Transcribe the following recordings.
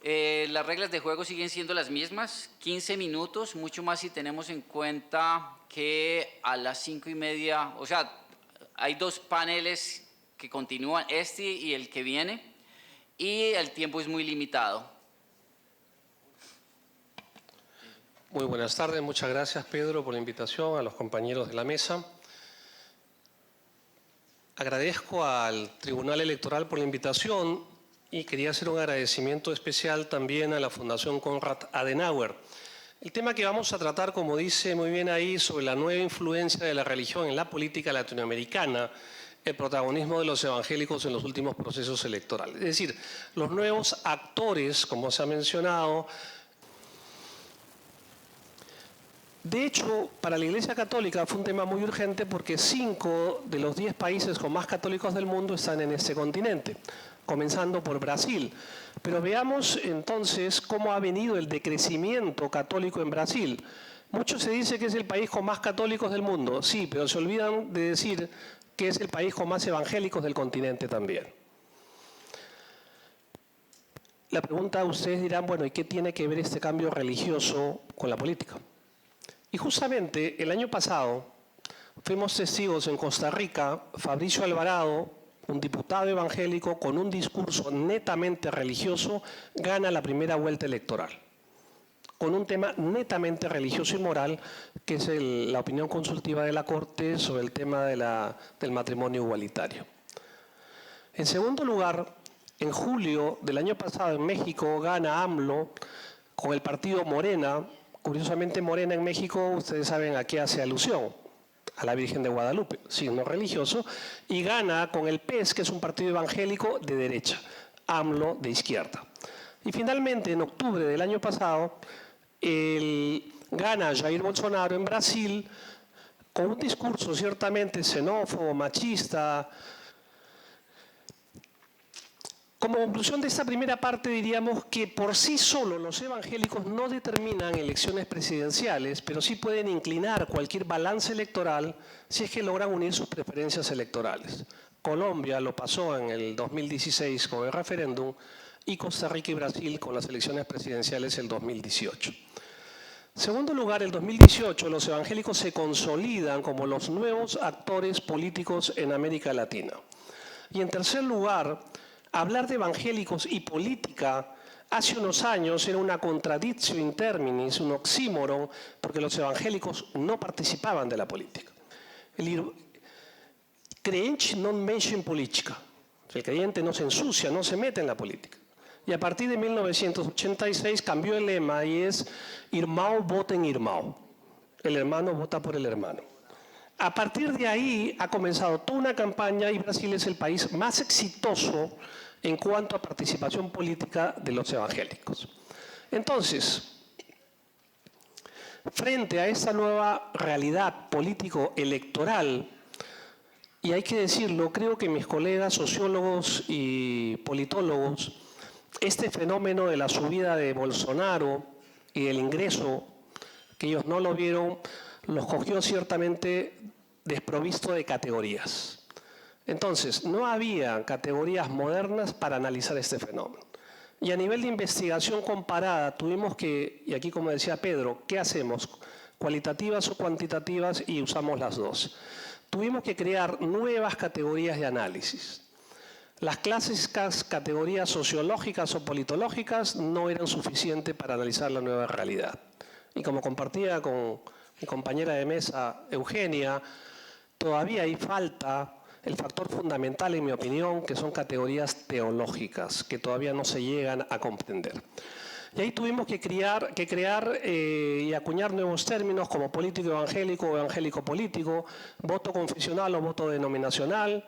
Las reglas de juego siguen siendo las mismas, 15 minutos, mucho más si tenemos en cuenta que a las 5:30, o sea, hay dos paneles que continúan, este y el que viene, y el tiempo es muy limitado. Muy buenas tardes, muchas gracias Pedro por la invitación, a los compañeros de la mesa. Agradezco al Tribunal Electoral por la invitación y quería hacer un agradecimiento especial también a la Fundación Konrad Adenauer. El tema que vamos a tratar, como dice muy bien ahí, sobre la nueva influencia de la religión en la política latinoamericana, el protagonismo de los evangélicos en los últimos procesos electorales. Es decir, los nuevos actores, como se ha mencionado. De hecho, para la Iglesia Católica fue un tema muy urgente porque 5 de los 10 países con más católicos del mundo están en este continente, comenzando por Brasil. Pero veamos entonces cómo ha venido el decrecimiento católico en Brasil. Mucho se dice que es el país con más católicos del mundo, sí, pero se olvidan de decir que es el país con más evangélicos del continente también. La pregunta, ustedes dirán, bueno, ¿y qué tiene que ver este cambio religioso con la política? Y justamente el año pasado fuimos testigos en Costa Rica, Fabricio Alvarado, un diputado evangélico con un discurso netamente religioso, gana la primera vuelta electoral, con un tema netamente religioso y moral, que es la opinión consultiva de la Corte sobre el tema del matrimonio igualitario. En segundo lugar, en julio del año pasado en México gana AMLO con el partido Morena. Curiosamente, Morena en México, ustedes saben a qué hace alusión, a la Virgen de Guadalupe, signo religioso, y gana con el PES, que es un partido evangélico de derecha, AMLO de izquierda. Y finalmente, en octubre del año pasado, gana Jair Bolsonaro en Brasil con un discurso ciertamente xenófobo, machista. Como conclusión de esta primera parte diríamos que por sí solo los evangélicos no determinan elecciones presidenciales, pero sí pueden inclinar cualquier balance electoral si es que logran unir sus preferencias electorales. Colombia lo pasó en el 2016 con el referéndum y Costa Rica y Brasil con las elecciones presidenciales el 2018. En segundo lugar, en el 2018 los evangélicos se consolidan como los nuevos actores políticos en América Latina. Y en tercer lugar, hablar de evangélicos y política hace unos años era una contradictio in terminis, un oxímoron, porque los evangélicos no participaban de la política. Creyente non mention política. El creyente no se ensucia, no se mete en la política. Y a partir de 1986 cambió el lema y es Irmão vota en Irmão. El hermano vota por el hermano. A partir de ahí ha comenzado toda una campaña y Brasil es el país más exitoso en cuanto a participación política de los evangélicos. Entonces, frente a esta nueva realidad político-electoral, y hay que decirlo, creo que mis colegas sociólogos y politólogos, este fenómeno de la subida de Bolsonaro y el ingreso, que ellos no lo vieron, los cogió ciertamente desprovisto de categorías. Entonces, no había categorías modernas para analizar este fenómeno. Y a nivel de investigación comparada, tuvimos que, y aquí como decía Pedro, ¿qué hacemos? ¿Cualitativas o cuantitativas? Y usamos las dos. Tuvimos que crear nuevas categorías de análisis. Las clásicas categorías sociológicas o politológicas no eran suficientes para analizar la nueva realidad. Y como compartía con mi compañera de mesa, Eugenia, todavía hay falta el factor fundamental, en mi opinión, que son categorías teológicas, que todavía no se llegan a comprender. Y ahí tuvimos que crear y acuñar nuevos términos como político evangélico o evangélico político, voto confesional o voto denominacional,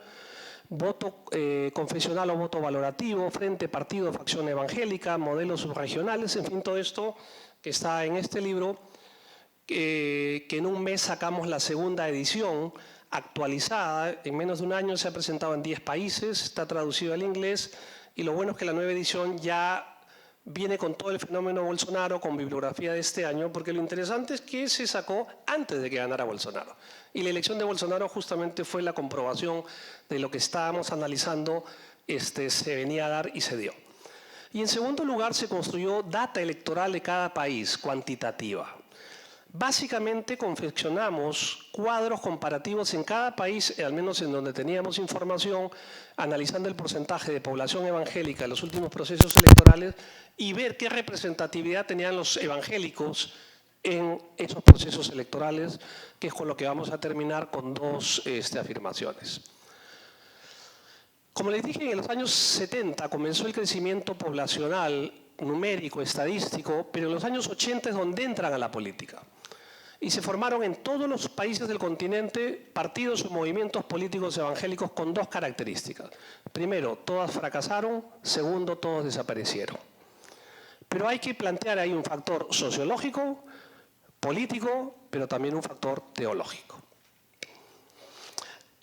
voto confesional o voto valorativo, frente, partido, facción evangélica, modelos subregionales, en fin, todo esto que está en este libro, que en un mes sacamos la segunda edición, actualizada, en menos de un año se ha presentado en 10 países, está traducido al inglés y lo bueno es que la nueva edición ya viene con todo el fenómeno Bolsonaro, con bibliografía de este año, porque lo interesante es que se sacó antes de que ganara Bolsonaro. Y la elección de Bolsonaro justamente fue la comprobación de lo que estábamos analizando, se venía a dar y se dio. Y en segundo lugar, se construyó data electoral de cada país, cuantitativa. Básicamente confeccionamos cuadros comparativos en cada país, al menos en donde teníamos información, analizando el porcentaje de población evangélica en los últimos procesos electorales y ver qué representatividad tenían los evangélicos en esos procesos electorales, que es con lo que vamos a terminar con dos afirmaciones. Como les dije, en los años 70 comenzó el crecimiento poblacional, numérico, estadístico, pero en los años 80 es donde entran a la política. Y se formaron en todos los países del continente partidos o movimientos políticos evangélicos con dos características. Primero, todas fracasaron. Segundo, todos desaparecieron. Pero hay que plantear ahí un factor sociológico, político, pero también un factor teológico.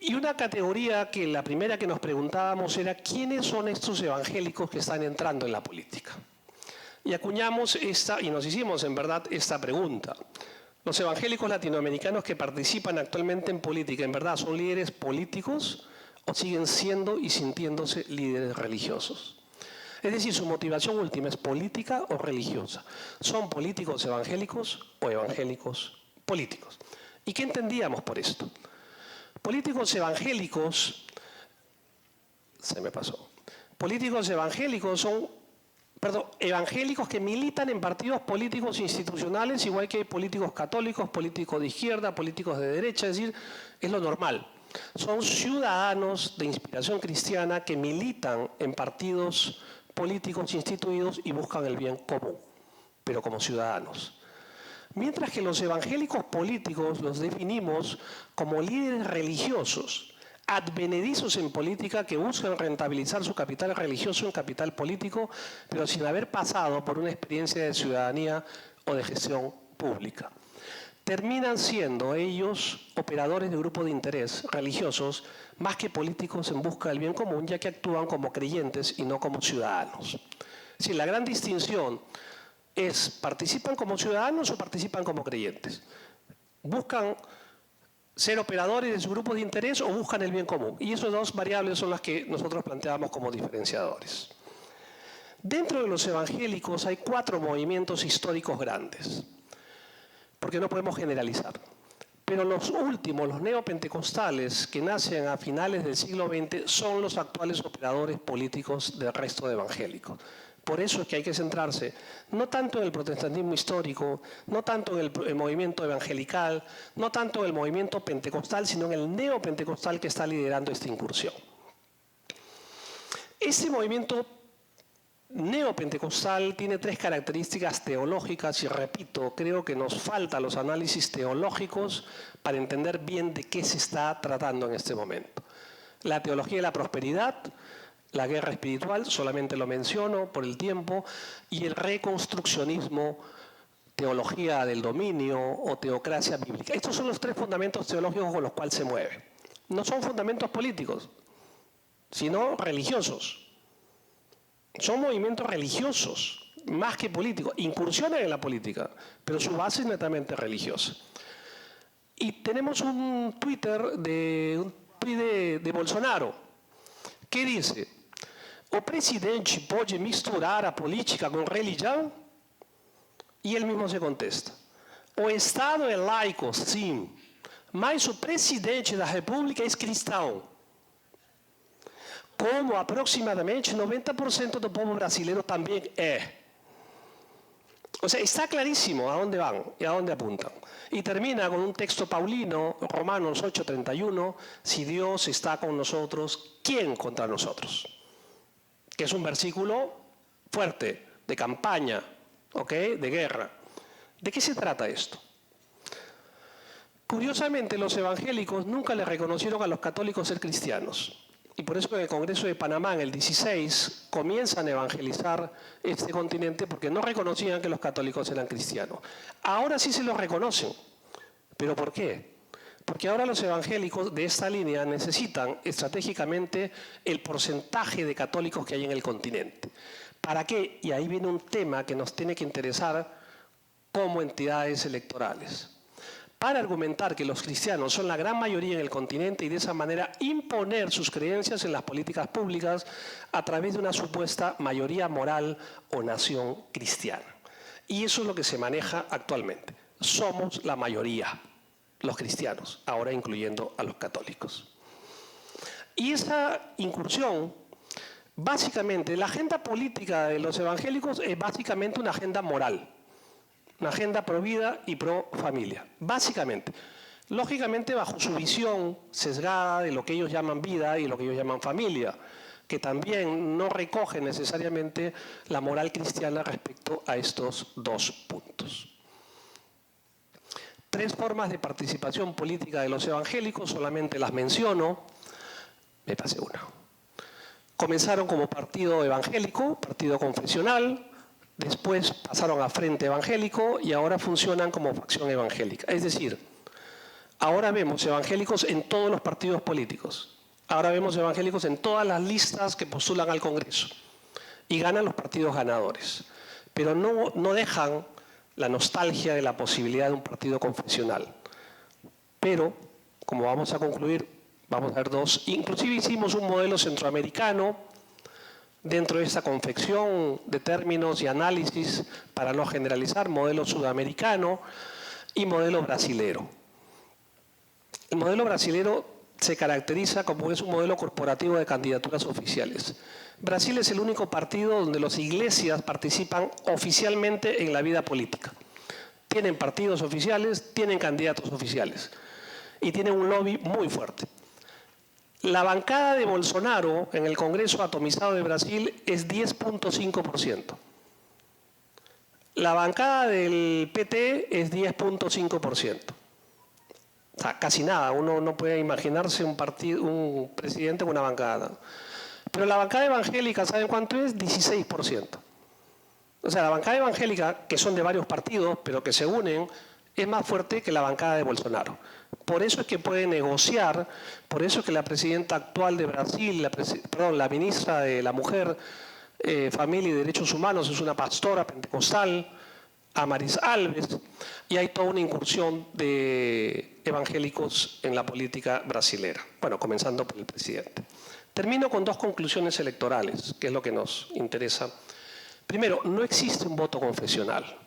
Y una categoría que la primera que nos preguntábamos era ¿quiénes son estos evangélicos que están entrando en la política? Y acuñamos y nos hicimos en verdad esta pregunta. ¿Los evangélicos latinoamericanos que participan actualmente en política, en verdad, son líderes políticos o siguen siendo y sintiéndose líderes religiosos? Es decir, su motivación última es política o religiosa. ¿Son políticos evangélicos o evangélicos políticos? ¿Y qué entendíamos por esto? Políticos evangélicos, políticos evangélicos son evangélicos que militan en partidos políticos institucionales, igual que hay políticos católicos, políticos de izquierda, políticos de derecha, es decir, es lo normal. Son ciudadanos de inspiración cristiana que militan en partidos políticos instituidos y buscan el bien común, pero como ciudadanos. Mientras que los evangélicos políticos los definimos como líderes religiosos, advenedizos en política que buscan rentabilizar su capital religioso en capital político, pero sin haber pasado por una experiencia de ciudadanía o de gestión pública. Terminan siendo ellos operadores de grupos de interés religiosos más que políticos en busca del bien común, ya que actúan como creyentes y no como ciudadanos. Si la gran distinción es, ¿participan como ciudadanos o participan como creyentes? ¿Buscan ser operadores de su grupo de interés o buscan el bien común? Y esas dos variables son las que nosotros planteamos como diferenciadores. Dentro de los evangélicos hay 4 movimientos históricos grandes, porque no podemos generalizar. Pero los últimos, los neopentecostales, que nacen a finales del siglo XX, son los actuales operadores políticos del resto de evangélicos. Por eso es que hay que centrarse no tanto en el protestantismo histórico, no tanto en el movimiento evangelical, no tanto en el movimiento pentecostal, sino en el neopentecostal que está liderando esta incursión. Este movimiento neopentecostal tiene 3 características teológicas y repito, creo que nos faltan los análisis teológicos para entender bien de qué se está tratando en este momento. La teología de la prosperidad, la guerra espiritual, solamente lo menciono por el tiempo, y el reconstruccionismo, teología del dominio o teocracia bíblica. Estos son los 3 fundamentos teológicos con los cuales se mueve. No son fundamentos políticos, sino religiosos. Son movimientos religiosos, más que políticos. Incursionan en la política, pero su base es netamente religiosa. Y tenemos un Twitter de Bolsonaro, que dice: ¿o presidente puede misturar a política con religión? Y él mismo se contesta: o Estado es laico, sim, mas o presidente da República es cristão. Como aproximadamente 90% del pueblo brasileño también es. O sea, está clarísimo a dónde van y a dónde apuntan. Y termina con un texto paulino, Romanos 8:31, si Dios está con nosotros, ¿quién contra nosotros? Que es un versículo fuerte, de campaña, ¿ok? De guerra. ¿De qué se trata esto? Curiosamente, los evangélicos nunca le reconocieron a los católicos ser cristianos. Y por eso en el Congreso de Panamá, en el 16, comienzan a evangelizar este continente porque no reconocían que los católicos eran cristianos. Ahora sí se los reconocen. ¿Pero por qué? Porque ahora los evangélicos de esta línea necesitan estratégicamente el porcentaje de católicos que hay en el continente. ¿Para qué? Y ahí viene un tema que nos tiene que interesar como entidades electorales. para argumentar que los cristianos son la gran mayoría en el continente y de esa manera imponer sus creencias en las políticas públicas a través de una supuesta mayoría moral o nación cristiana. Y eso es lo que se maneja actualmente. Somos la mayoría, los cristianos, ahora incluyendo a los católicos. Y esa incursión, básicamente, la agenda política de los evangélicos es básicamente una agenda moral. Una agenda pro vida y pro familia, básicamente. Lógicamente bajo su visión sesgada de lo que ellos llaman vida y lo que ellos llaman familia, que también no recoge necesariamente la moral cristiana respecto a estos dos puntos. 3 formas de participación política de los evangélicos, solamente las menciono, me pasé una. Comenzaron como partido evangélico, partido confesional. Después pasaron a Frente Evangélico y ahora funcionan como facción evangélica. Es decir, ahora vemos evangélicos en todos los partidos políticos. Ahora vemos evangélicos en todas las listas que postulan al Congreso. Y ganan los partidos ganadores. Pero no dejan la nostalgia de la posibilidad de un partido confesional. Pero, como vamos a concluir, vamos a ver 2. Inclusive hicimos un modelo centroamericano dentro de esta confección de términos y análisis, para no generalizar, modelo sudamericano y modelo brasilero. El modelo brasilero se caracteriza como es un modelo corporativo de candidaturas oficiales. Brasil es el único partido donde las iglesias participan oficialmente en la vida política. Tienen partidos oficiales, tienen candidatos oficiales y tienen un lobby muy fuerte. La bancada de Bolsonaro en el Congreso atomizado de Brasil es 10.5%. La bancada del PT es 10.5%. O sea, casi nada. Uno no puede imaginarse un presidente con una bancada. Pero la bancada evangélica, ¿saben cuánto es? 16%. O sea, la bancada evangélica, que son de varios partidos, pero que se unen, es más fuerte que la bancada de Bolsonaro. Por eso es que puede negociar, por eso es que la presidenta actual de Brasil, la ministra de la Mujer, Familia y Derechos Humanos es una pastora pentecostal, Amaris Alves, y hay toda una incursión de evangélicos en la política brasilera. Bueno, comenzando por el presidente. Termino con 2 conclusiones electorales, que es lo que nos interesa. Primero, no existe un voto confesional.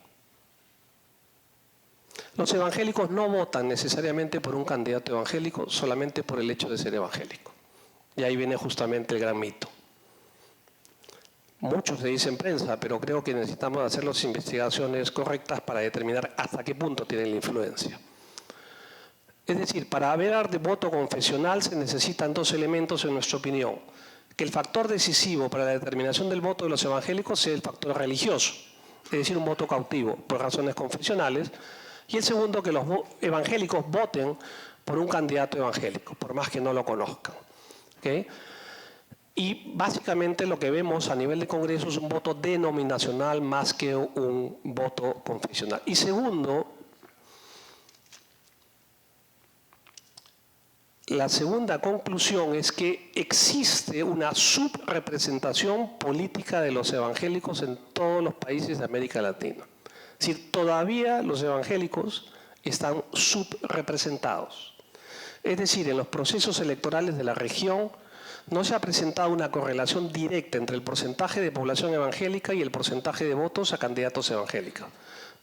Los evangélicos no votan necesariamente por un candidato evangélico solamente por el hecho de ser evangélico. Y ahí viene justamente el gran mito. Mucho se dice en prensa, pero creo que necesitamos hacer las investigaciones correctas para determinar hasta qué punto tienen la influencia. Es decir, para hablar de voto confesional se necesitan 2 elementos en nuestra opinión. Que el factor decisivo para la determinación del voto de los evangélicos sea el factor religioso, es decir, un voto cautivo por razones confesionales. Y el segundo, que los evangélicos voten por un candidato evangélico, por más que no lo conozcan. ¿Okay? Y básicamente lo que vemos a nivel de Congreso es un voto denominacional más que un voto confesional. Y segundo, la segunda conclusión es que existe una subrepresentación política de los evangélicos en todos los países de América Latina. Es decir, todavía los evangélicos están subrepresentados. Es decir, en los procesos electorales de la región no se ha presentado una correlación directa entre el porcentaje de población evangélica y el porcentaje de votos a candidatos evangélicos.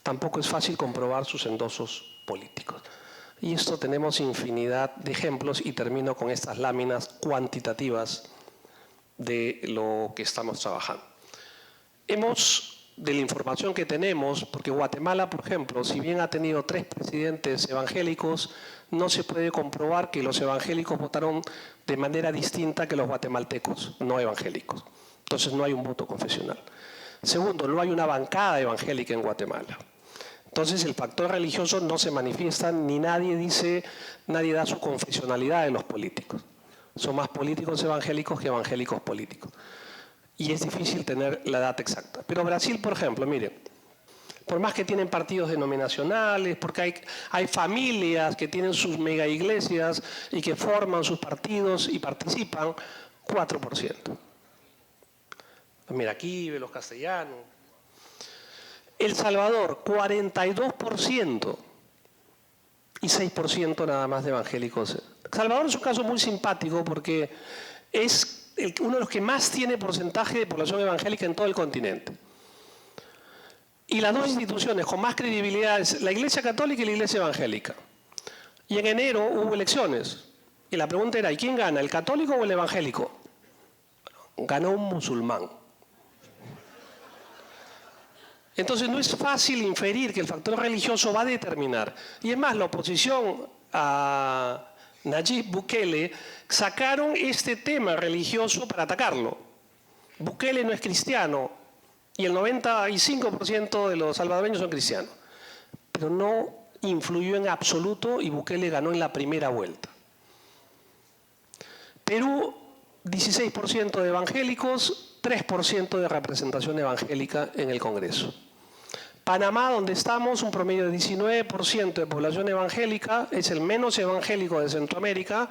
Tampoco es fácil comprobar sus endosos políticos. Y esto tenemos infinidad de ejemplos y termino con estas láminas cuantitativas de lo que estamos trabajando. De la información que tenemos, porque Guatemala, por ejemplo, si bien ha tenido 3 presidentes evangélicos, no se puede comprobar que los evangélicos votaron de manera distinta que los guatemaltecos no evangélicos. Entonces no hay un voto confesional. Segundo, no hay una bancada evangélica en Guatemala. Entonces el factor religioso no se manifiesta, ni nadie da su confesionalidad de los políticos. Son más políticos evangélicos que evangélicos políticos. Y es difícil tener la data exacta. Pero Brasil, por ejemplo, miren, por más que tienen partidos denominacionales, porque hay familias que tienen sus mega iglesias y que forman sus partidos y participan, 4%. Mira, aquí, los castellanos. El Salvador, 42%. y 6% nada más de evangélicos. Salvador es un caso muy simpático porque es uno de los que más tiene porcentaje de población evangélica en todo el continente. Y las dos instituciones con más credibilidad es la Iglesia Católica y la Iglesia Evangélica. Y en enero hubo elecciones. Y la pregunta era, ¿y quién gana, el católico o el evangélico? Ganó un musulmán. Entonces no es fácil inferir que el factor religioso va a determinar. Y es más, la oposición a Nayib Bukele sacaron este tema religioso para atacarlo. Bukele no es cristiano y el 95% de los salvadoreños son cristianos. Pero no influyó en absoluto y Bukele ganó en la primera vuelta. Perú, 16% de evangélicos, 3% de representación evangélica en el Congreso. Panamá, donde estamos, un promedio de 19% de población evangélica, es el menos evangélico de Centroamérica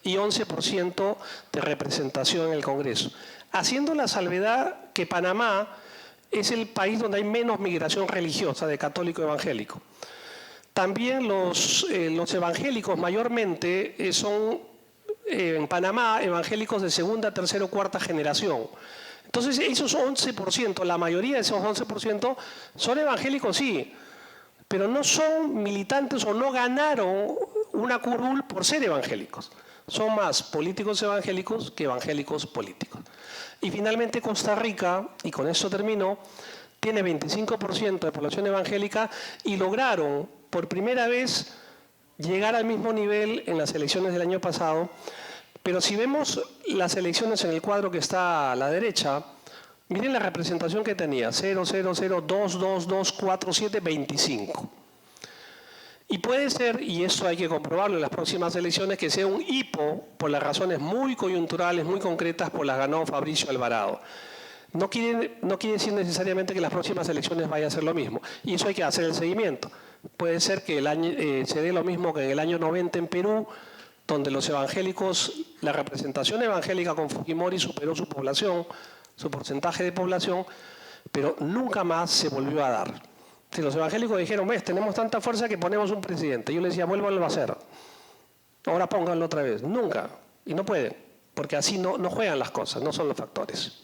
y 11% de representación en el Congreso. Haciendo la salvedad que Panamá es el país donde hay menos migración religiosa de católico evangélico. También los evangélicos mayormente son en Panamá evangélicos de segunda, tercera o cuarta generación. Entonces esos 11%, la mayoría de esos 11% son evangélicos, sí, pero no son militantes o no ganaron una curul por ser evangélicos. Son más políticos evangélicos que evangélicos políticos. Y finalmente Costa Rica, y con esto termino, tiene 25% de población evangélica y lograron por primera vez llegar al mismo nivel en las elecciones del año pasado. Pero si vemos las elecciones en el cuadro que está a la derecha, miren la representación que tenía, 0, 0, 0, 2, 2, 2, 4, 7, 25. Y puede ser, y esto hay que comprobarlo en las próximas elecciones, que sea un hipo por las razones muy coyunturales, muy concretas, por las ganó Fabricio Alvarado. No quiere decir necesariamente que las próximas elecciones vaya a ser lo mismo. Y eso hay que hacer el seguimiento. Puede ser que se dé lo mismo que en el año 90 en Perú, donde los evangélicos, la representación evangélica con Fujimori superó su población, su porcentaje de población, pero nunca más se volvió a dar. Si los evangélicos dijeron, ves, tenemos tanta fuerza que ponemos un presidente. Yo les decía, vuélvanlo a hacer. Ahora pónganlo otra vez. Nunca. Y no pueden, porque así no juegan las cosas, no son los factores.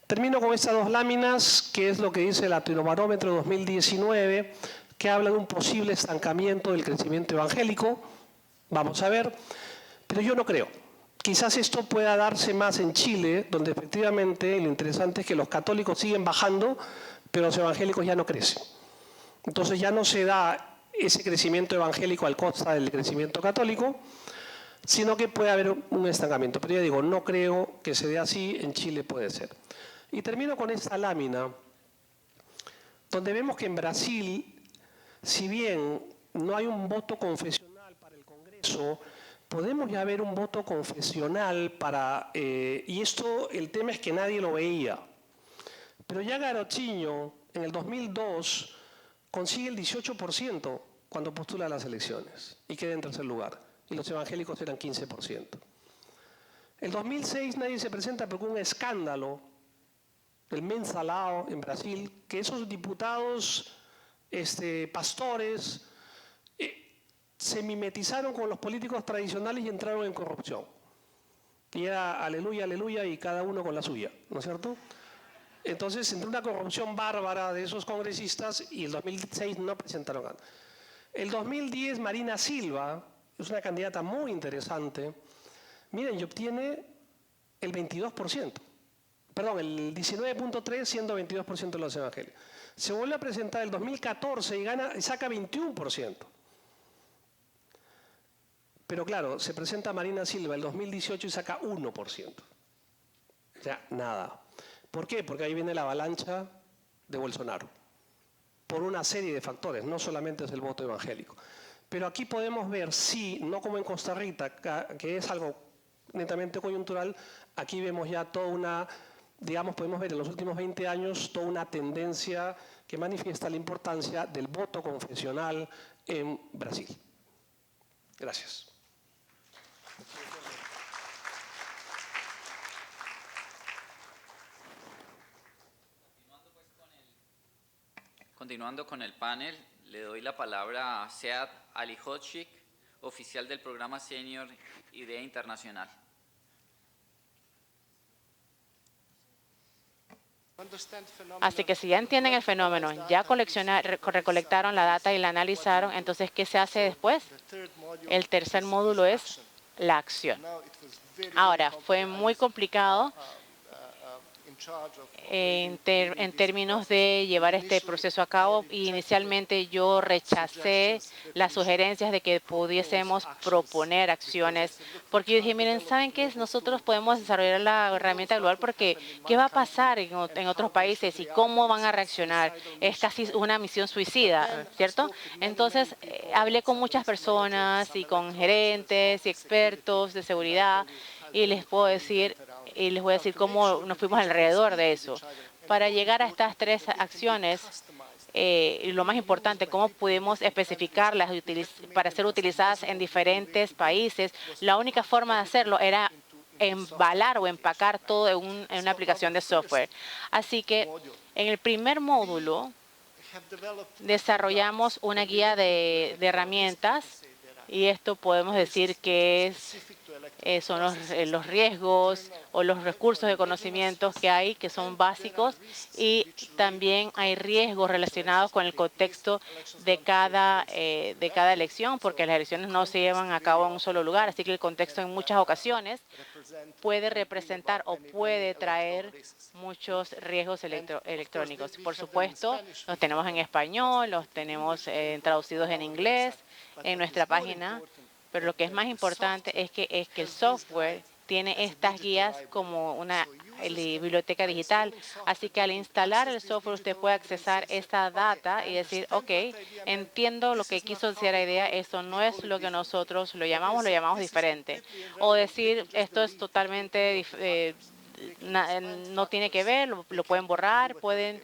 Termino con estas dos láminas, que es lo que dice el Latinobarómetro 2019, que habla de un posible estancamiento del crecimiento evangélico. Vamos a ver, pero yo no creo. Quizás esto pueda darse más en Chile, donde efectivamente lo interesante es que los católicos siguen bajando, pero los evangélicos ya no crecen. Entonces ya no se da ese crecimiento evangélico al costa del crecimiento católico, sino que puede haber un estancamiento. Pero ya digo, no creo que se dé así, en Chile puede ser. Y termino con esta lámina, donde vemos que en Brasil, si bien no hay un voto confesional para el Congreso, podemos ya ver un voto confesional para... y esto, el tema es que nadie lo veía. Pero ya Garotinho, en el 2002, consigue el 18% cuando postula las elecciones y queda en tercer lugar. Y los evangélicos eran 15%. En 2006 nadie se presenta porque hubo un escándalo del mensalao en Brasil, que esos diputados, pastores, se mimetizaron con los políticos tradicionales y entraron en corrupción. Y era aleluya, aleluya, y cada uno con la suya, ¿no es cierto? Entonces, entre una corrupción bárbara de esos congresistas y el 2006 no presentaron nada. El 2010, Marina Silva, es una candidata muy interesante, miren, y obtiene el 22%. Perdón, el 19.3 siendo 22% de los evangélicos. Se vuelve a presentar el 2014 y saca 21%. Pero claro, se presenta Marina Silva el 2018 y saca 1%. O sea, nada. ¿Por qué? Porque ahí viene la avalancha de Bolsonaro. Por una serie de factores, no solamente es el voto evangélico. Pero aquí podemos ver, sí, no como en Costa Rica, que es algo netamente coyuntural, aquí vemos ya toda una, digamos, podemos ver en los últimos 20 años toda una tendencia que manifiesta la importancia del voto confesional en Brasil. Gracias. Continuando con el panel, Le doy la palabra a Sead Alihodzic, oficial del programa Senior IDEA Internacional. Así que si ya entienden el fenómeno, ya recolectaron la data y la analizaron, entonces, ¿qué se hace después? El tercer módulo es la acción. Ahora, fue muy complicado en términos de llevar este proceso a cabo. Inicialmente yo rechacé las sugerencias de que pudiésemos proponer acciones, porque yo dije, miren, ¿saben qué? Nosotros podemos desarrollar la herramienta global porque ¿qué va a pasar en otros países y cómo van a reaccionar? Es casi una misión suicida, ¿cierto? Entonces, hablé con muchas personas y con gerentes y expertos de seguridad y les puedo decir, y les voy a decir cómo nos fuimos alrededor de eso. Para llegar a estas tres acciones, lo más importante, cómo pudimos especificarlas para ser utilizadas en diferentes países. La única forma de hacerlo era embalar o empacar todo en una aplicación de software. Así que en el primer módulo desarrollamos una guía de herramientas y esto podemos decir que son los riesgos o los recursos de conocimientos que hay, que son básicos, y también hay riesgos relacionados con el contexto de cada elección, porque las elecciones no se llevan a cabo en un solo lugar, así que el contexto en muchas ocasiones puede representar o puede traer muchos riesgos electrónicos. Por supuesto, los tenemos en español, los tenemos traducidos en inglés en nuestra página, pero lo que es más importante es que el software tiene estas guías como una biblioteca digital. Así que al instalar el software usted puede accesar esta data y decir, ok, entiendo lo que quiso decir la idea, esto no es lo que nosotros lo llamamos diferente. O decir, esto es totalmente, no tiene que ver, lo pueden borrar, pueden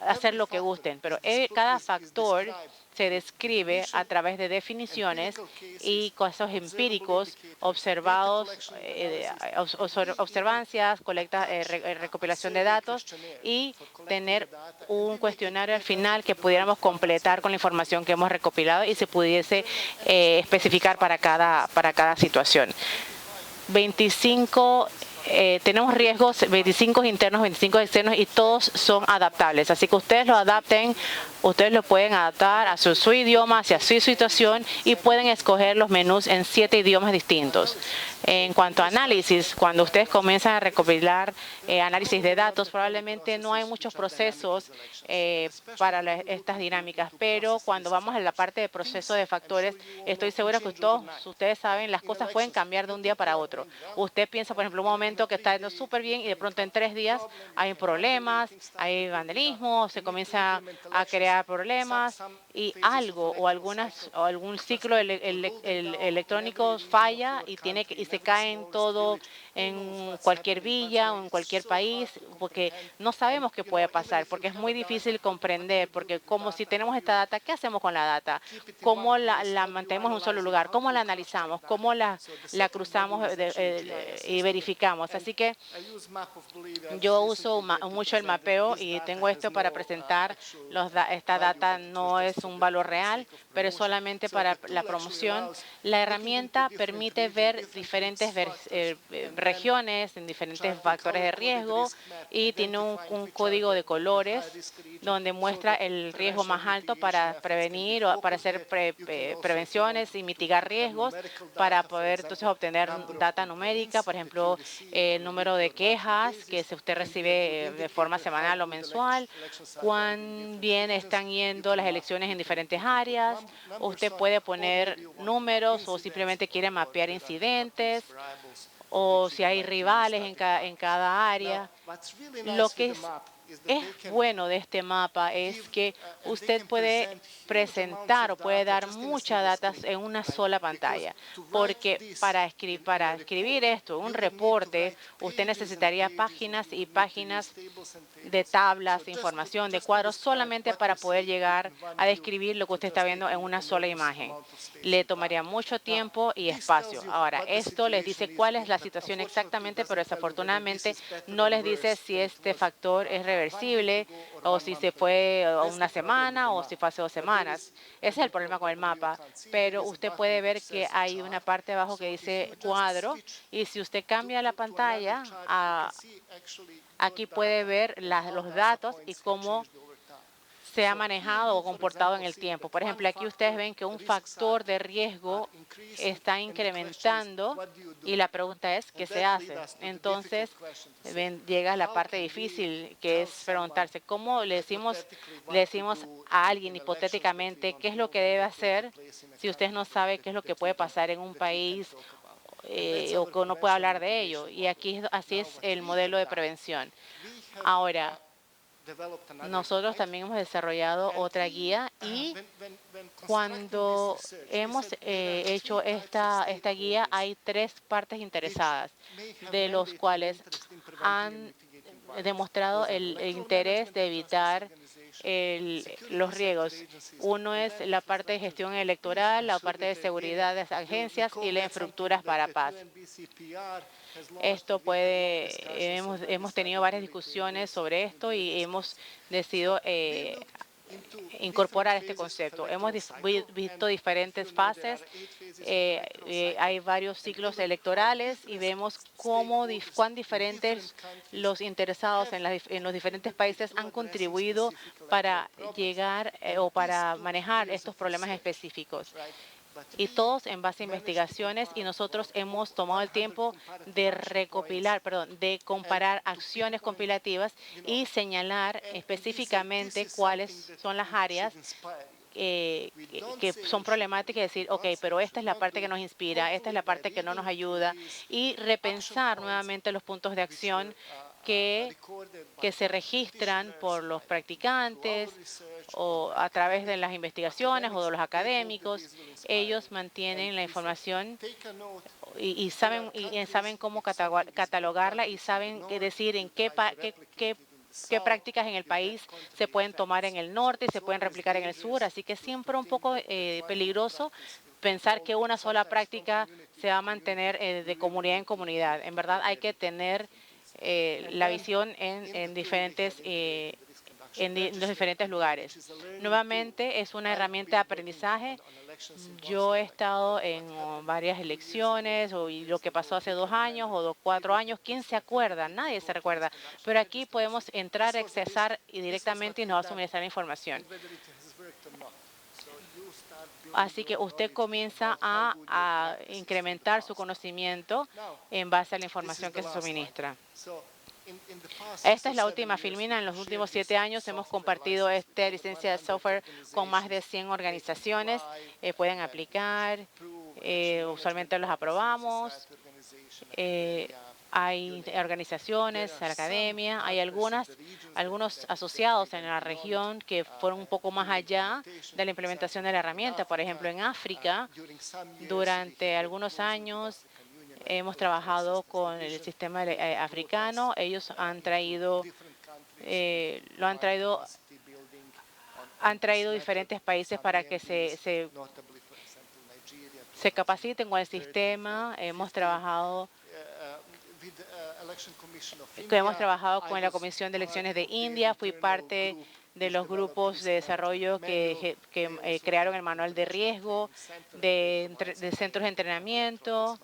hacer lo que gusten, pero cada factor se describe a través de definiciones y casos empíricos observados, observancias, recopilación de datos y tener un cuestionario al final que pudiéramos completar con la información que hemos recopilado y se pudiese especificar para cada situación. 25 tenemos riesgos, 25 internos, 25 externos y todos son adaptables. Así que ustedes lo adapten, ustedes lo pueden adaptar a su idioma, hacia su situación y pueden escoger los menús en 7 idiomas distintos. En cuanto a análisis, cuando ustedes comienzan a recopilar análisis de datos, probablemente no hay muchos procesos para estas dinámicas, pero cuando vamos a la parte de proceso de factores, estoy segura que todos ustedes saben, las cosas pueden cambiar de un día para otro. Usted piensa, por ejemplo, un momento que está yendo súper bien y de pronto en 3 días hay problemas, hay vandalismo, se comienza a crear problemas y algo o algún ciclo electrónico falla y se caen todo en cualquier villa o en cualquier país, porque no sabemos qué puede pasar, porque es muy difícil comprender, porque como si tenemos esta data, ¿qué hacemos con la data? ¿Cómo la mantenemos en un solo lugar? ¿Cómo la analizamos? ¿Cómo la cruzamos y verificamos? Así que yo uso mucho el mapeo y tengo esto para presentar esta data. No es un valor real, pero es solamente para la promoción. La herramienta permite ver diferentes regiones en diferentes factores de riesgo y tiene un código de colores donde muestra el riesgo más alto para prevenir o para hacer prevenciones y mitigar riesgos para poder entonces obtener data numérica, por ejemplo, el número de quejas que usted recibe de forma semanal o mensual, cuán bien están yendo las elecciones en diferentes áreas. Usted puede poner números o simplemente quiere mapear incidentes o si hay rivales en cada área. Lo que es bueno de este mapa es que usted puede presentar o puede dar mucha data en una sola pantalla, porque para escribir esto, un reporte, usted necesitaría páginas y páginas de tablas, de información, de cuadros, solamente para poder llegar a describir lo que usted está viendo en una sola imagen. Le tomaría mucho tiempo y espacio. Ahora, esto les dice cuál es la situación exactamente, pero desafortunadamente no les dice si este factor es reversible o si se fue a una semana o si fue hace 2 semanas. Ese es el problema con el mapa. Pero usted puede ver que hay una parte abajo que dice cuadro y si usted cambia la pantalla, aquí puede ver los datos y cómo se ha manejado o comportado en el tiempo. Por ejemplo, aquí ustedes ven que un factor de riesgo está incrementando y la pregunta es, ¿qué se hace? Entonces, llega la parte difícil, que es preguntarse, ¿cómo le decimos a alguien hipotéticamente qué es lo que debe hacer si usted no sabe qué es lo que puede pasar en un país o que no puede hablar de ello? Y aquí así es el modelo de prevención. Ahora, nosotros también hemos desarrollado otra guía y cuando hemos hecho esta guía hay 3 partes interesadas, de los cuales han demostrado el interés de evitar los riesgos. Uno es la parte de gestión electoral, la parte de seguridad de las agencias y las infraestructuras para paz. Hemos tenido varias discusiones sobre esto y hemos decidido incorporar este concepto. Hemos visto diferentes fases, hay varios ciclos electorales y vemos cuán diferentes los interesados en los diferentes países han contribuido para llegar o para manejar estos problemas específicos. Y todos en base a investigaciones y nosotros hemos tomado el tiempo de de comparar acciones compilativas y señalar específicamente cuáles son las áreas que son problemáticas y decir, ok, pero esta es la parte que nos inspira, esta es la parte que no nos ayuda y repensar nuevamente los puntos de acción que se registran por los practicantes o a través de las investigaciones o de los académicos. Ellos mantienen la información y saben cómo catalogarla y saben decir en qué prácticas en el país se pueden tomar en el norte y se pueden replicar en el sur. Así que es siempre un poco peligroso pensar que una sola práctica se va a mantener de comunidad en comunidad. En verdad hay que tener la visión en los diferentes lugares. Nuevamente, es una herramienta de aprendizaje. Yo he estado en varias elecciones y lo que pasó hace 2 años o 4 años, ¿quién se acuerda? Nadie se recuerda. Pero aquí podemos entrar, accesar y directamente y nos va a suministrar la información. Así que usted comienza a incrementar su conocimiento en base a la información que se suministra. Esta es la última filmina. En los últimos 7 años hemos compartido esta licencia de software con más de 100 organizaciones. Pueden aplicar, usualmente los aprobamos. Hay organizaciones, la academia, hay algunos asociados en la región que fueron un poco más allá de la implementación de la herramienta. Por ejemplo, en África, durante algunos años, hemos trabajado con el sistema africano. Ellos han traído diferentes países para que se capaciten con el sistema. Hemos trabajado con la Comisión de Elecciones de India. Fui parte de los grupos de desarrollo que crearon el manual de riesgo, de centros de entrenamiento,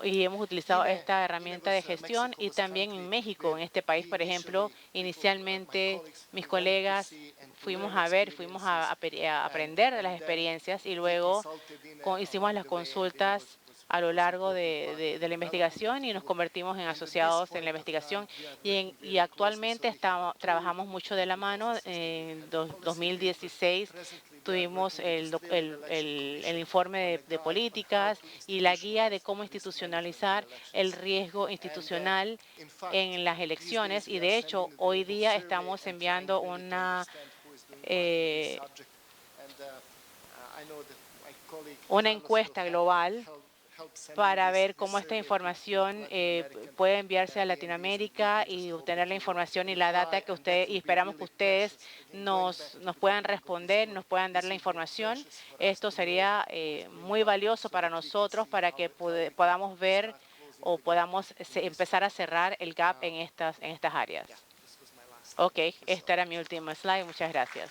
y hemos utilizado esta herramienta de gestión. Y también en México, en este país, por ejemplo, inicialmente mis colegas fuimos a aprender de las experiencias y luego hicimos las consultas a lo largo de la investigación y nos convertimos en asociados en la investigación y actualmente trabajamos mucho de la mano. En 2016 tuvimos el informe de políticas y la guía de cómo institucionalizar el riesgo institucional en las elecciones y de hecho hoy día estamos enviando una encuesta global para ver cómo esta información puede enviarse a Latinoamérica y obtener la información y la data y esperamos que ustedes nos puedan responder, nos puedan dar la información. Esto sería muy valioso para nosotros para que podamos ver o podamos empezar a cerrar el gap en estas áreas. Ok, esta era mi última slide. Muchas gracias.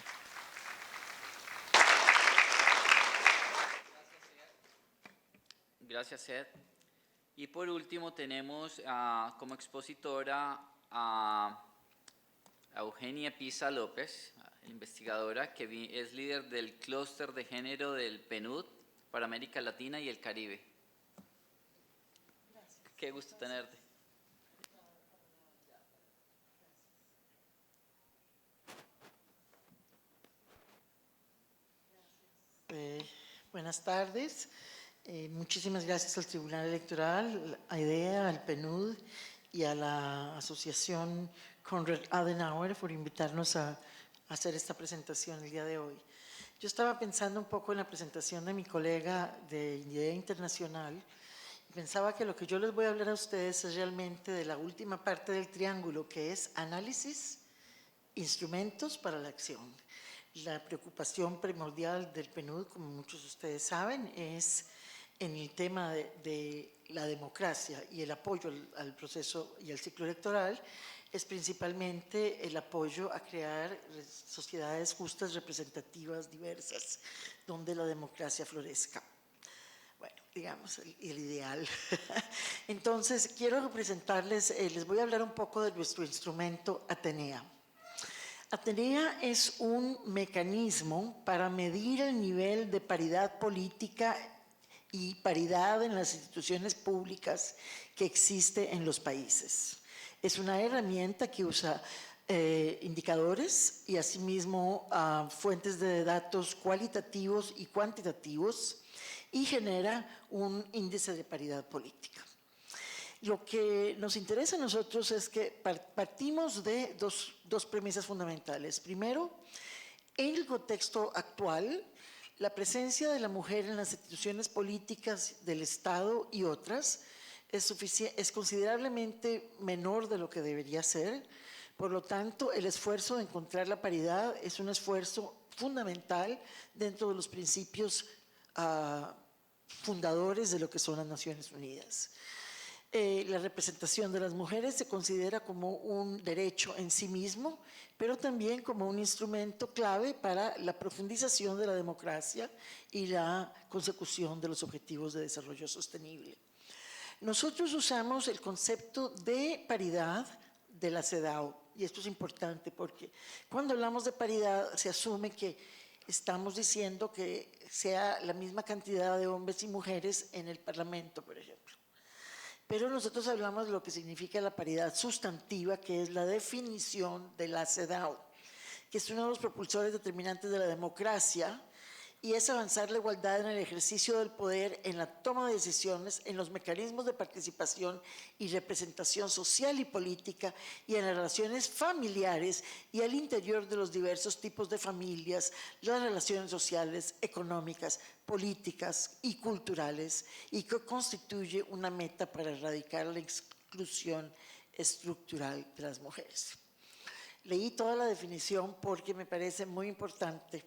Gracias, Ed. Y por último tenemos como expositora a Eugenia Pisa López, investigadora que es líder del clúster de género del PNUD para América Latina y el Caribe. Gracias. Qué gusto tenerte. Buenas tardes. Muchísimas gracias al Tribunal Electoral, a IDEA, al PNUD y a la Asociación Konrad Adenauer por invitarnos a hacer esta presentación el día de hoy. Yo estaba pensando un poco en la presentación de mi colega de IDEA Internacional y pensaba que lo que yo les voy a hablar a ustedes es realmente de la última parte del triángulo, que es análisis, instrumentos para la acción. La preocupación primordial del PNUD, como muchos de ustedes saben, es en el tema de la democracia y el apoyo al proceso y al ciclo electoral, es principalmente el apoyo a crear sociedades justas, representativas, diversas, donde la democracia florezca. Bueno, digamos, el ideal. Entonces, quiero presentarles, les voy a hablar un poco de nuestro instrumento Atenea. Atenea es un mecanismo para medir el nivel de paridad política y paridad en las instituciones públicas que existe en los países. Es una herramienta que usa indicadores y asimismo fuentes de datos cualitativos y cuantitativos y genera un índice de paridad política. Lo que nos interesa a nosotros es que partimos de dos premisas fundamentales. Primero, en el contexto actual, la presencia de la mujer en las instituciones políticas del Estado y otras es considerablemente menor de lo que debería ser. Por lo tanto, el esfuerzo de encontrar la paridad es un esfuerzo fundamental dentro de los principios fundadores de lo que son las Naciones Unidas. La representación de las mujeres se considera como un derecho en sí mismo, pero también como un instrumento clave para la profundización de la democracia y la consecución de los objetivos de desarrollo sostenible. Nosotros usamos el concepto de paridad de la CEDAW, y esto es importante porque cuando hablamos de paridad se asume que estamos diciendo que sea la misma cantidad de hombres y mujeres en el Parlamento, por ejemplo. Pero nosotros hablamos de lo que significa la paridad sustantiva, que es la definición de la CEDAW, que es uno de los propulsores determinantes de la democracia, y es avanzar la igualdad en el ejercicio del poder, en la toma de decisiones, en los mecanismos de participación y representación social y política, y en las relaciones familiares y al interior de los diversos tipos de familias, las relaciones sociales, económicas, políticas y culturales, y que constituye una meta para erradicar la exclusión estructural de las mujeres. Leí toda la definición porque me parece muy importante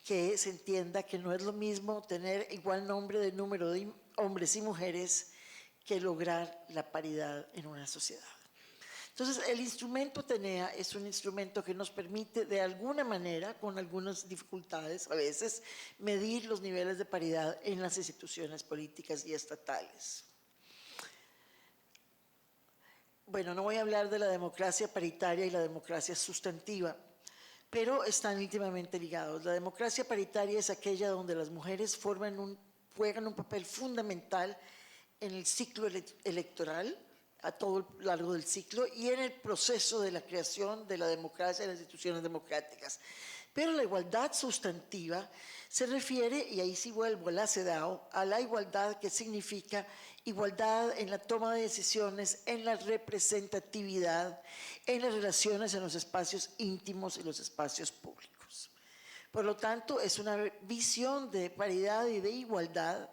que se entienda que no es lo mismo tener igual número de hombres y mujeres que lograr la paridad en una sociedad. Entonces, el instrumento Atenea es un instrumento que nos permite, de alguna manera, con algunas dificultades a veces, medir los niveles de paridad en las instituciones políticas y estatales. Bueno, no voy a hablar de la democracia paritaria y la democracia sustantiva, pero están íntimamente ligados. La democracia paritaria es aquella donde las mujeres juegan un papel fundamental en el ciclo electoral, a todo lo largo del ciclo, y en el proceso de la creación de la democracia y las instituciones democráticas. Pero la igualdad sustantiva se refiere, y ahí sí vuelvo a la CEDAW, a la igualdad que significa igualdad en la toma de decisiones, en la representatividad, en las relaciones en los espacios íntimos y los espacios públicos. Por lo tanto, es una visión de paridad y de igualdad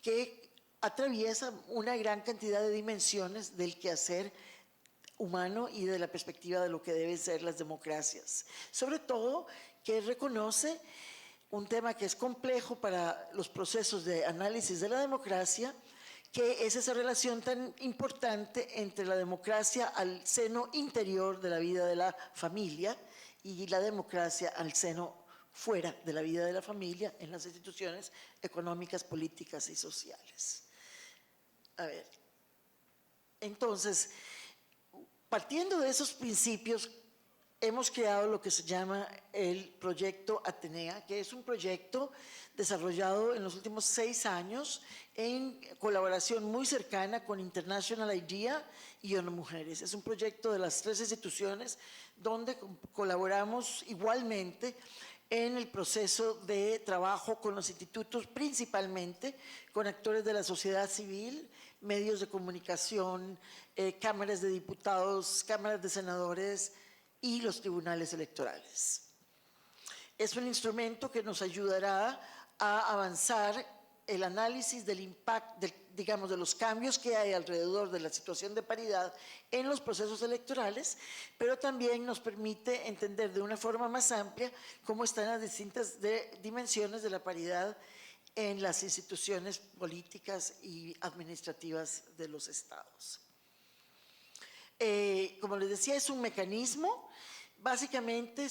que atraviesa una gran cantidad de dimensiones del quehacer humano y de la perspectiva de lo que deben ser las democracias. Sobre todo, que reconoce un tema que es complejo para los procesos de análisis de la democracia, que es esa relación tan importante entre la democracia al seno interior de la vida de la familia y la democracia al seno fuera de la vida de la familia en las instituciones económicas, políticas y sociales. A ver, entonces, partiendo de esos principios, hemos creado lo que se llama el proyecto Atenea, que es un proyecto desarrollado en los últimos 6 años en colaboración muy cercana con International IDEA y ONU Mujeres. Es un proyecto de las 3 instituciones donde colaboramos igualmente en el proceso de trabajo con los institutos, principalmente con actores de la sociedad civil, medios de comunicación, cámaras de diputados, cámaras de senadores y los tribunales electorales. Es un instrumento que nos ayudará a avanzar el análisis del impacto, digamos, de los cambios que hay alrededor de la situación de paridad en los procesos electorales, pero también nos permite entender de una forma más amplia cómo están las distintas dimensiones de la paridad en las instituciones políticas y administrativas de los estados. Como les decía, es un mecanismo. Básicamente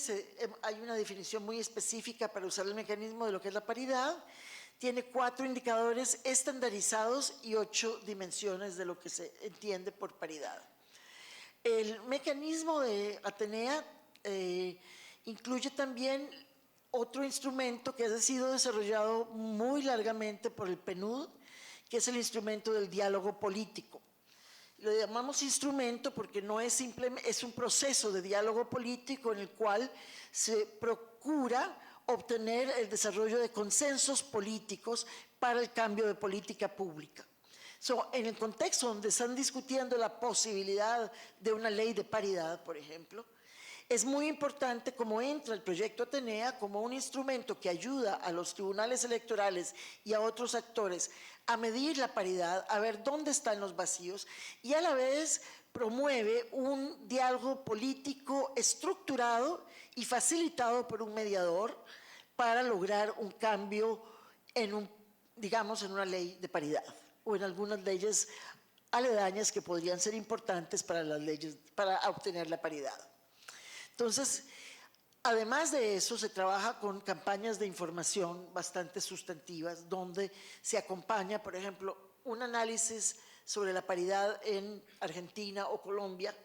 hay una definición muy específica para usar el mecanismo de lo que es la paridad. Tiene 4 indicadores estandarizados y 8 dimensiones de lo que se entiende por paridad. El mecanismo de Atenea incluye también otro instrumento que ha sido desarrollado muy largamente por el PNUD, que es el instrumento del diálogo político. Lo llamamos instrumento porque no es simplemente, es un proceso de diálogo político en el cual se procura obtener el desarrollo de consensos políticos para el cambio de política pública. En el contexto donde están discutiendo la posibilidad de una ley de paridad, por ejemplo, es muy importante cómo entra el proyecto Atenea como un instrumento que ayuda a los tribunales electorales y a otros actores a medir la paridad, a ver dónde están los vacíos y a la vez promueve un diálogo político estructurado y facilitado por un mediador para lograr un cambio digamos, en una ley de paridad o en algunas leyes aledañas que podrían ser importantes para las leyes, para obtener la paridad. Entonces, además de eso, se trabaja con campañas de información bastante sustantivas, donde se acompaña, por ejemplo, un análisis sobre la paridad en Argentina o Colombia,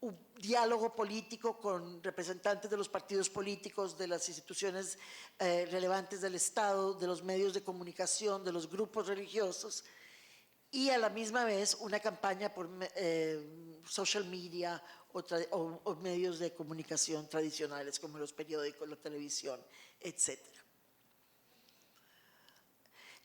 un diálogo político con representantes de los partidos políticos, de las instituciones relevantes del Estado, de los medios de comunicación, de los grupos religiosos, y a la misma vez una campaña por social media o medios de comunicación tradicionales como los periódicos, la televisión, etc.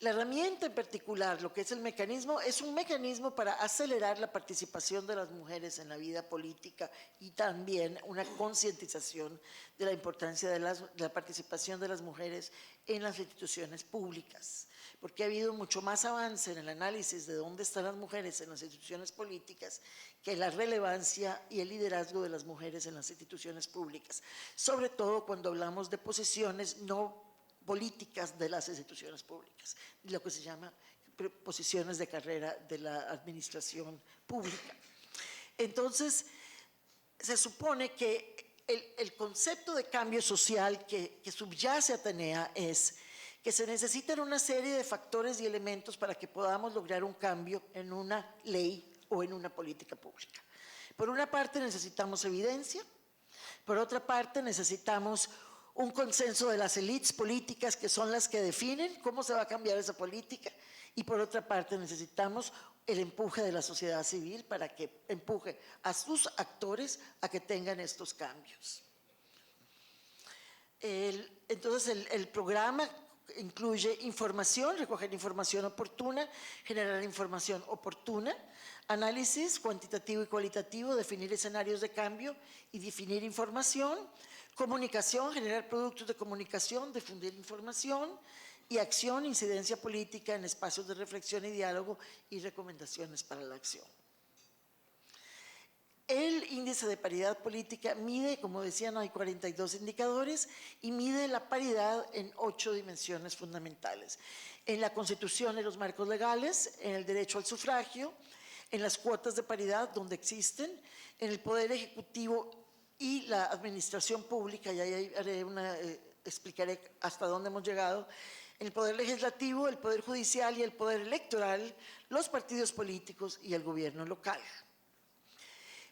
La herramienta en particular, lo que es el mecanismo, es un mecanismo para acelerar la participación de las mujeres en la vida política y también una concientización de la importancia de la participación de las mujeres en las instituciones públicas, porque ha habido mucho más avance en el análisis de dónde están las mujeres en las instituciones políticas que la relevancia y el liderazgo de las mujeres en las instituciones públicas, sobre todo cuando hablamos de posiciones no políticas de las instituciones públicas, lo que se llama posiciones de carrera de la administración pública. Entonces, se supone que el concepto de cambio social que subyace a Atenea es que se necesitan una serie de factores y elementos para que podamos lograr un cambio en una ley o en una política pública. Por una parte necesitamos evidencia, por otra parte necesitamos un consenso de las élites políticas que son las que definen cómo se va a cambiar esa política y por otra parte necesitamos el empuje de la sociedad civil para que empuje a sus actores a que tengan estos cambios. Entonces el programa incluye información, recoger información oportuna, generar información oportuna, análisis cuantitativo y cualitativo, definir escenarios de cambio y definir información, comunicación, generar productos de comunicación, difundir información y acción, incidencia política en espacios de reflexión y diálogo y recomendaciones para la acción. El índice de paridad política mide, como decían, hay 42 indicadores y mide la paridad en 8 dimensiones fundamentales. En la Constitución, en los marcos legales, en el derecho al sufragio, en las cuotas de paridad donde existen, en el poder ejecutivo y la administración pública, y ahí haré explicaré hasta dónde hemos llegado, en el poder legislativo, el poder judicial y el poder electoral, los partidos políticos y el gobierno local.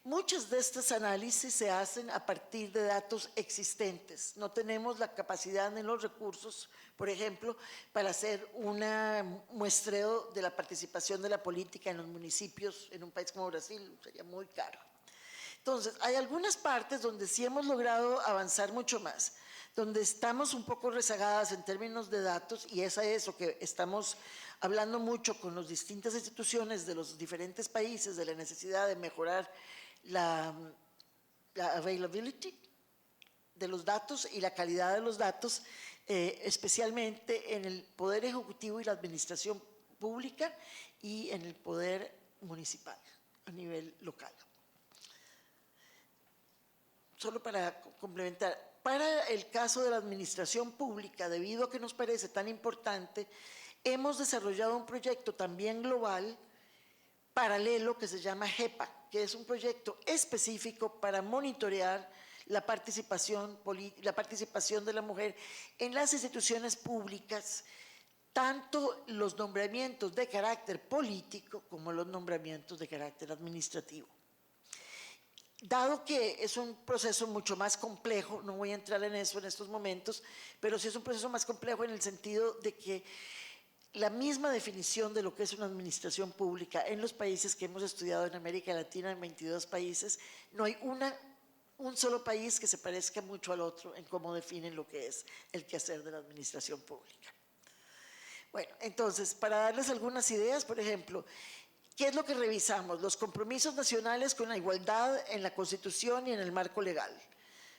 Muchos de estos análisis se hacen a partir de datos existentes. No tenemos la capacidad ni los recursos, por ejemplo, para hacer un muestreo de la participación de la política en los municipios en un país como Brasil, sería muy caro. Entonces, hay algunas partes donde sí hemos logrado avanzar mucho más, donde estamos un poco rezagadas en términos de datos, y es a eso que estamos hablando mucho con las distintas instituciones de los diferentes países, de la necesidad de mejorar la availability de los datos y la calidad de los datos, especialmente en el poder ejecutivo y la administración pública y en el poder municipal a nivel local. Solo para complementar, para el caso de la administración pública, debido a que nos parece tan importante, hemos desarrollado un proyecto también global paralelo que se llama GEPA, que es un proyecto específico para monitorear la participación de la mujer en las instituciones públicas, tanto los nombramientos de carácter político como los nombramientos de carácter administrativo. Dado que es un proceso mucho más complejo, no voy a entrar en eso en estos momentos, pero sí es un proceso más complejo en el sentido de que la misma definición de lo que es una administración pública en los países que hemos estudiado en América Latina, en 22 países, no hay un solo país que se parezca mucho al otro en cómo definen lo que es el quehacer de la administración pública. Bueno, entonces, para darles algunas ideas, por ejemplo, ¿qué es lo que revisamos? Los compromisos nacionales con la igualdad en la Constitución y en el marco legal.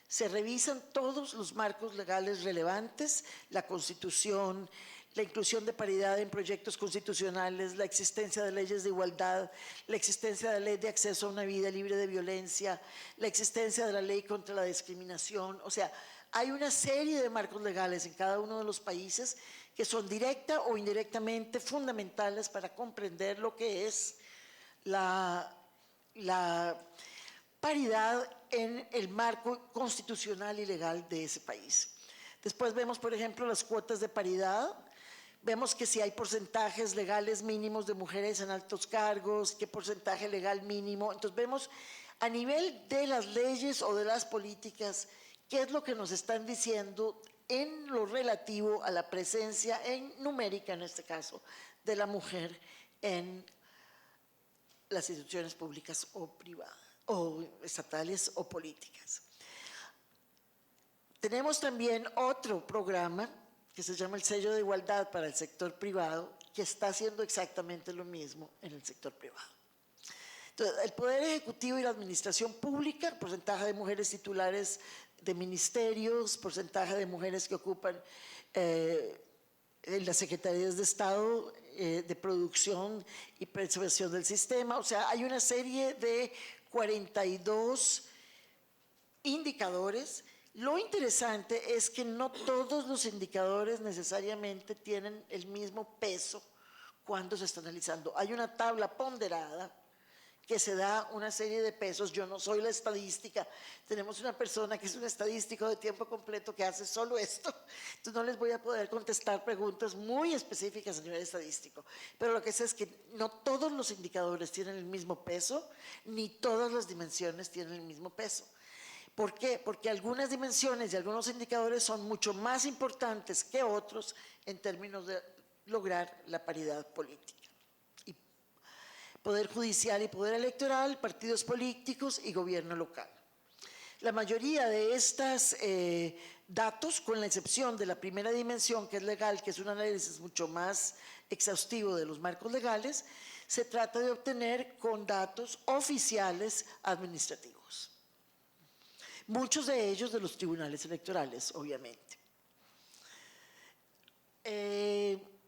Se revisan todos los marcos legales relevantes, la Constitución, la inclusión de paridad en proyectos constitucionales, la existencia de leyes de igualdad, la existencia de la ley de acceso a una vida libre de violencia, la existencia de la ley contra la discriminación. O sea, hay una serie de marcos legales en cada uno de los países que son directa o indirectamente fundamentales para comprender lo que es la paridad en el marco constitucional y legal de ese país. Después vemos, por ejemplo, las cuotas de paridad. Vemos que si hay porcentajes legales mínimos de mujeres en altos cargos, qué porcentaje legal mínimo. Entonces vemos a nivel de las leyes o de las políticas qué es lo que nos están diciendo en lo relativo a la presencia numérica, en este caso, de la mujer en las instituciones públicas o privadas, o estatales o políticas. Tenemos también otro programa que se llama el Sello de Igualdad para el sector privado, que está haciendo exactamente lo mismo en el sector privado. Entonces, el Poder Ejecutivo y la Administración Pública, porcentaje de mujeres titulares de ministerios, porcentaje de mujeres que ocupan en las secretarías de Estado, de producción y preservación del sistema. O sea, hay una serie de 42 indicadores. Lo interesante es que no todos los indicadores necesariamente tienen el mismo peso cuando se está analizando. Hay una tabla ponderada que se da una serie de pesos. Yo no soy la estadística, tenemos una persona que es un estadístico de tiempo completo que hace solo esto, entonces no les voy a poder contestar preguntas muy específicas a nivel estadístico, pero lo que sé es que no todos los indicadores tienen el mismo peso, ni todas las dimensiones tienen el mismo peso. ¿Por qué? Porque algunas dimensiones y algunos indicadores son mucho más importantes que otros en términos de lograr la paridad política. Poder judicial y poder electoral, partidos políticos y gobierno local. La mayoría de estos datos, con la excepción de la primera dimensión, que es legal, que es un análisis mucho más exhaustivo de los marcos legales, se trata de obtener con datos oficiales administrativos. Muchos de ellos de los tribunales electorales, obviamente.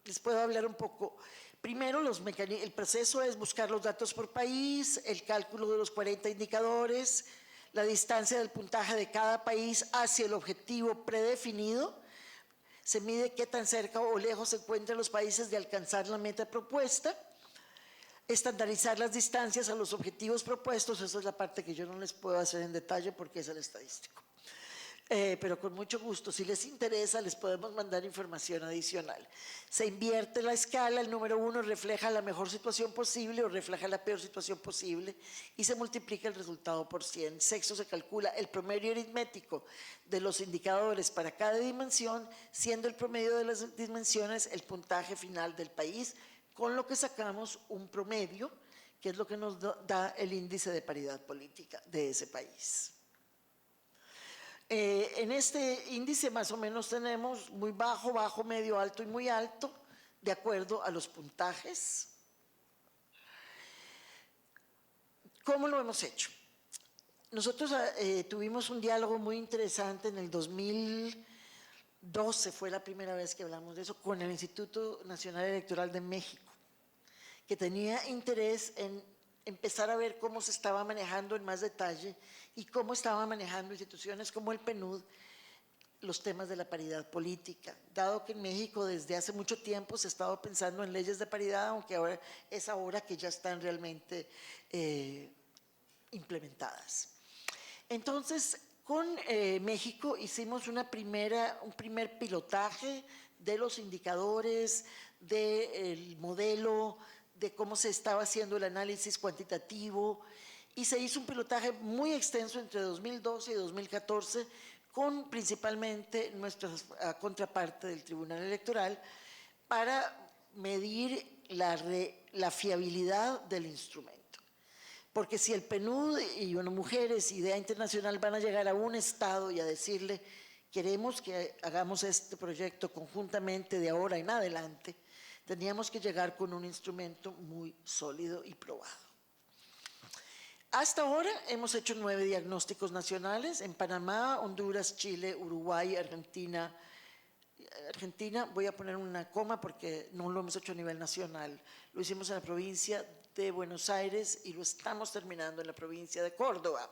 les puedo hablar un poco. Primero, el proceso es buscar los datos por país, el cálculo de los 40 indicadores, la distancia del puntaje de cada país hacia el objetivo predefinido. Se mide qué tan cerca o lejos se encuentran los países de alcanzar la meta propuesta. Estandarizar las distancias a los objetivos propuestos, esa es la parte que yo no les puedo hacer en detalle porque es el estadístico. Pero con mucho gusto, si les interesa, les podemos mandar información adicional. Se invierte la escala, el número 1 refleja la mejor situación posible o refleja la peor situación posible y se multiplica el resultado por 100. Sexto, se calcula el promedio aritmético de los indicadores para cada dimensión, siendo el promedio de las dimensiones el puntaje final del país, con lo que sacamos un promedio, que es lo que nos da el índice de paridad política de ese país. En este índice más o menos tenemos muy bajo, bajo, medio, alto y muy alto, de acuerdo a los puntajes. ¿Cómo lo hemos hecho? Nosotros tuvimos un diálogo muy interesante en el 2012, fue la primera vez que hablamos de eso, con el Instituto Nacional Electoral de México, que tenía interés en empezar a ver cómo se estaba manejando en más detalle y cómo estaba manejando instituciones como el PNUD los temas de la paridad política, dado que en México desde hace mucho tiempo se ha estado pensando en leyes de paridad, aunque ahora es ahora que ya están realmente implementadas. Entonces, con México hicimos un primer pilotaje de los indicadores, del modelo, de cómo se estaba haciendo el análisis cuantitativo, y se hizo un pilotaje muy extenso entre 2012 y 2014 con principalmente nuestra contraparte del Tribunal Electoral para medir la fiabilidad del instrumento. Porque si el PNUD y Mujeres, Idea Internacional van a llegar a un estado y a decirle queremos que hagamos este proyecto conjuntamente de ahora en adelante, teníamos que llegar con un instrumento muy sólido y probado. Hasta ahora hemos hecho 9 diagnósticos nacionales en Panamá, Honduras, Chile, Uruguay, Argentina. Argentina, voy a poner una coma porque no lo hemos hecho a nivel nacional. Lo hicimos en la provincia de Buenos Aires y lo estamos terminando en la provincia de Córdoba.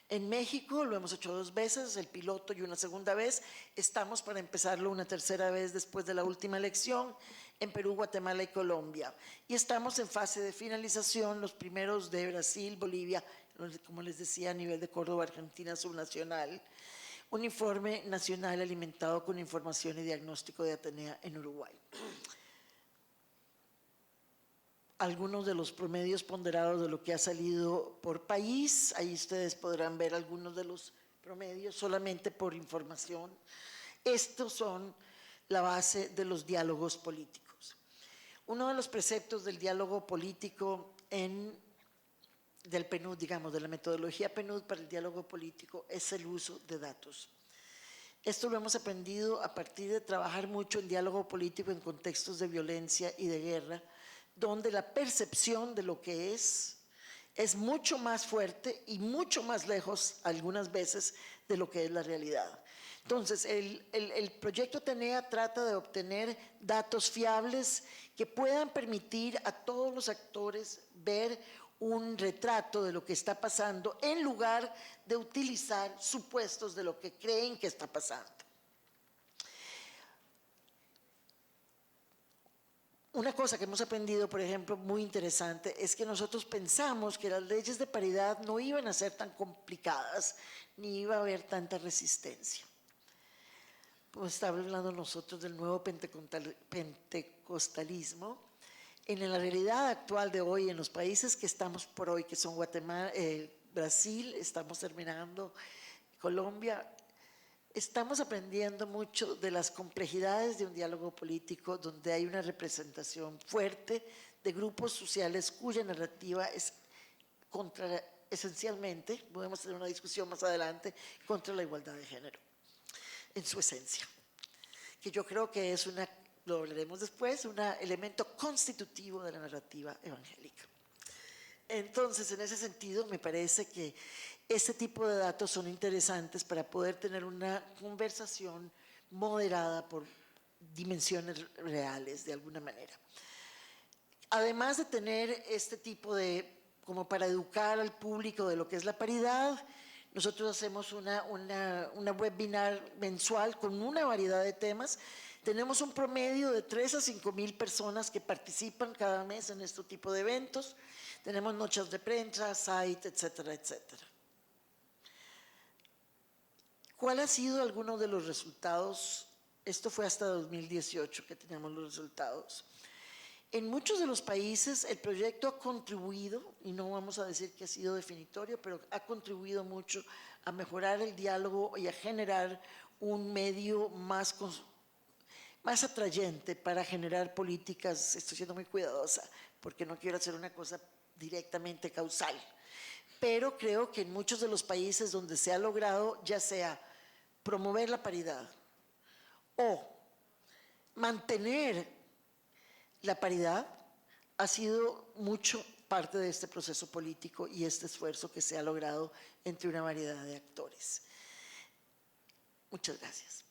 En México lo hemos hecho 2 veces, el piloto y una segunda vez. Estamos para empezarlo una tercera vez después de la última elección en Perú, Guatemala y Colombia. Y estamos en fase de finalización, los primeros de Brasil, Bolivia, como les decía, a nivel de Córdoba, Argentina, subnacional. Un informe nacional alimentado con información y diagnóstico de Atenea en Uruguay. Algunos de los promedios ponderados de lo que ha salido por país, ahí ustedes podrán ver algunos de los promedios solamente por información. Estos son la base de los diálogos políticos. Uno de los preceptos del diálogo político del PNUD, digamos, de la metodología PNUD para el diálogo político es el uso de datos. Esto lo hemos aprendido a partir de trabajar mucho en diálogo político en contextos de violencia y de guerra, donde la percepción de lo que es mucho más fuerte y mucho más lejos algunas veces de lo que es la realidad. Entonces, el proyecto Atenea trata de obtener datos fiables que puedan permitir a todos los actores ver un retrato de lo que está pasando en lugar de utilizar supuestos de lo que creen que está pasando. Una cosa que hemos aprendido, por ejemplo, muy interesante, es que nosotros pensamos que las leyes de paridad no iban a ser tan complicadas, ni iba a haber tanta resistencia. Pues estamos hablando nosotros del nuevo pentecostalismo. En la realidad actual de hoy, en los países que estamos por hoy, que son Guatemala, Brasil, estamos terminando, Colombia, estamos aprendiendo mucho de las complejidades de un diálogo político donde hay una representación fuerte de grupos sociales cuya narrativa es esencialmente, podemos tener una discusión más adelante, contra la igualdad de género, en su esencia, que yo creo que es lo hablaremos después, un elemento constitutivo de la narrativa evangélica. Entonces, en ese sentido, me parece que este tipo de datos son interesantes para poder tener una conversación moderada por dimensiones reales de alguna manera. Además de tener este tipo de, como para educar al público de lo que es la paridad, nosotros hacemos una webinar mensual con una variedad de temas. Tenemos un promedio de 3 a 5 mil personas que participan cada mes en este tipo de eventos. Tenemos noches de prensa, site, etcétera, etcétera. ¿Cuál ha sido alguno de los resultados? Esto fue hasta 2018 que teníamos los resultados. En muchos de los países el proyecto ha contribuido, y no vamos a decir que ha sido definitorio, pero ha contribuido mucho a mejorar el diálogo y a generar un medio más atrayente para generar políticas. Estoy siendo muy cuidadosa porque no quiero hacer una cosa directamente causal, pero creo que en muchos de los países donde se ha logrado, ya sea promover la paridad o mantener la paridad, ha sido mucho parte de este proceso político y este esfuerzo que se ha logrado entre una variedad de actores. Muchas gracias.